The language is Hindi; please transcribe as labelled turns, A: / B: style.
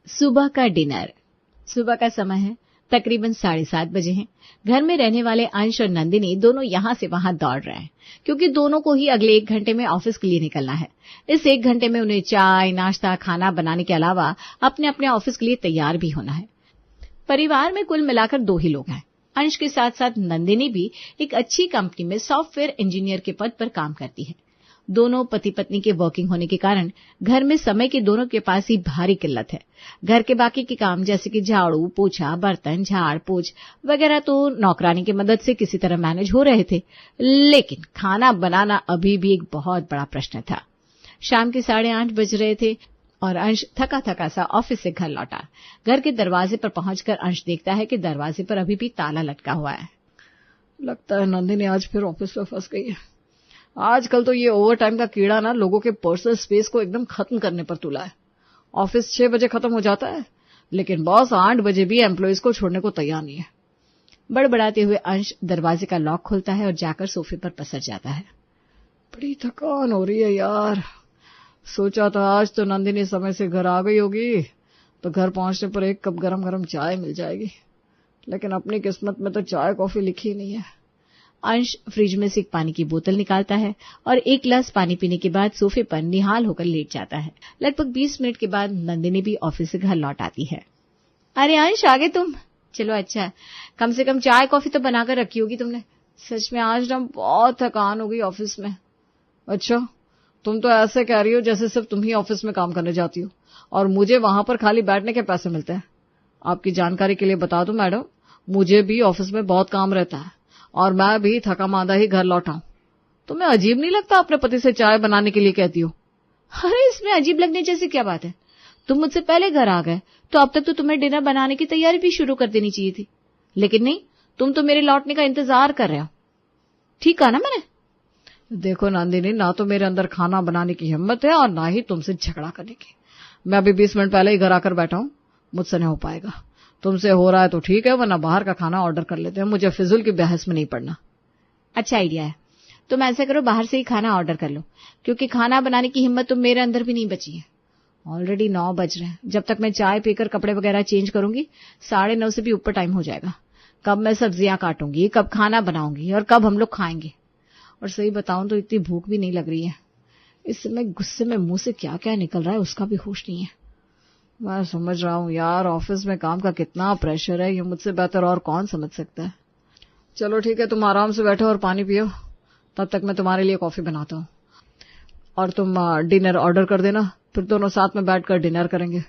A: सुबह का डिनर। सुबह का समय है, तकरीबन 7:30 बजे हैं। घर में रहने वाले अंश और नंदिनी दोनों यहां से वहां दौड़ रहे हैं, क्योंकि दोनों को ही अगले 1 घंटे में ऑफिस के लिए निकलना है। इस 1 घंटे में उन्हें चाय, नाश्ता, खाना बनाने के अलावा अपने अपने ऑफिस के लिए तैयार भी होना है। परिवार में कुल मिलाकर 2 ही लोग हैं। अंश के साथ साथ नंदिनी भी एक अच्छी कंपनी में सॉफ्टवेयर इंजीनियर के पद पर काम करती है। दोनों पति पत्नी के वर्किंग होने के कारण घर में समय की दोनों के पास ही भारी किल्लत है। घर के बाकी के काम जैसे कि झाड़ू, पोछा, बर्तन, झाड़ पोछ वगैरह तो नौकरानी की मदद से किसी तरह मैनेज हो रहे थे, लेकिन खाना बनाना अभी भी एक बहुत बड़ा प्रश्न था। शाम के 8:30 बज रहे थे और अंश थका थका सा ऑफिस से घर लौटा। घर के दरवाजे पर पहुंचकर अंश देखता है कि दरवाजे पर अभी भी ताला लटका हुआ है।
B: लगता है नंदिनी आज फिर ऑफिस में फंस गई है। आजकल तो ये ओवर टाइम का कीड़ा ना लोगों के पर्सनल स्पेस को एकदम खत्म करने पर तुला है। ऑफिस 6 बजे खत्म हो जाता है, लेकिन बॉस 8 बजे भी एम्प्लॉइज को छोड़ने को तैयार नहीं है।
A: बड़बड़ाते हुए अंश दरवाजे का लॉक खोलता है और जाकर सोफे पर पसर जाता है।
B: बड़ी थकान हो रही है यार। सोचा था आज तो नंदिनी समय से घर आ गई होगी तो घर पहुंचने पर 1 कप गरम गरम चाय मिल जाएगी, लेकिन अपनी किस्मत में तो चाय कॉफी लिखी नहीं है।
A: अंश फ्रिज में से एक पानी की बोतल निकालता है और 1 गिलास पानी पीने के बाद सोफे पर निहाल होकर लेट जाता है। लगभग 20 मिनट के बाद नंदिनी भी ऑफिस से घर लौट आती है। अरे अंश, आ गए तुम? चलो अच्छा है, कम से कम चाय कॉफी तो बनाकर रखी होगी तुमने।
B: सच में आज ना बहुत थकान हो गई ऑफिस में। अच्छा, तुम तो ऐसे कह रही हो जैसे सिर्फ तुम ही ऑफिस में काम करने जाती हो और मुझे वहां पर खाली बैठने के पैसे मिलते हैं। आपकी जानकारी के लिए बता दूं मैडम, मुझे भी ऑफिस में बहुत काम रहता है और मैं भी थका मांदा ही घर लौटा हूं। तुम्हें अजीब नहीं लगता अपने पति से चाय बनाने के लिए कहती हो?
A: अरे इसमें अजीब लगने जैसी क्या बात है? तुम मुझसे पहले घर आ गए तो अब तक तो तुम्हें डिनर बनाने की तैयारी भी शुरू कर देनी चाहिए थी, लेकिन नहीं, तुम तो मेरे लौटने का इंतजार कर रहे हो। ठीक कहा ना मैंने?
B: देखो नंदिनी, ना तो मेरे अंदर खाना बनाने की हिम्मत है और ना ही तुमसे झगड़ा करने की। मैं अभी 20 मिनट पहले ही घर आकर बैठा हूं, मुझसे नहीं हो पाएगा। तुमसे हो रहा है तो ठीक है, वरना बाहर का खाना ऑर्डर कर लेते हैं। मुझे फिजूल की बहस में नहीं पड़ना।
A: अच्छा आइडिया है, तुम ऐसा करो, बाहर से ही खाना ऑर्डर कर लो, क्योंकि खाना बनाने की हिम्मत तो मेरे अंदर भी नहीं बची है। ऑलरेडी 9 बज रहे हैं। जब तक मैं चाय पीकर कपड़े वगैरह चेंज करूंगी 9:30 से भी ऊपर टाइम हो जाएगा। कब मैं सब्जियां काटूंगी, कब खाना बनाऊंगी और कब हम लोग खाएंगे। और सही बताऊं तो इतनी भूख भी नहीं लग रही है। इस समय गुस्से में मुंह से क्या क्या निकल रहा है उसका भी होश नहीं है। मैं समझ रहा हूं यार, ऑफिस में काम का कितना प्रेशर है, ये मुझसे बेहतर और कौन समझ सकता है। चलो ठीक है, तुम आराम से बैठो और पानी पियो, तब तक मैं तुम्हारे लिए कॉफी बनाता हूं। और तुम डिनर ऑर्डर कर देना, फिर दोनों साथ में बैठकर डिनर करेंगे।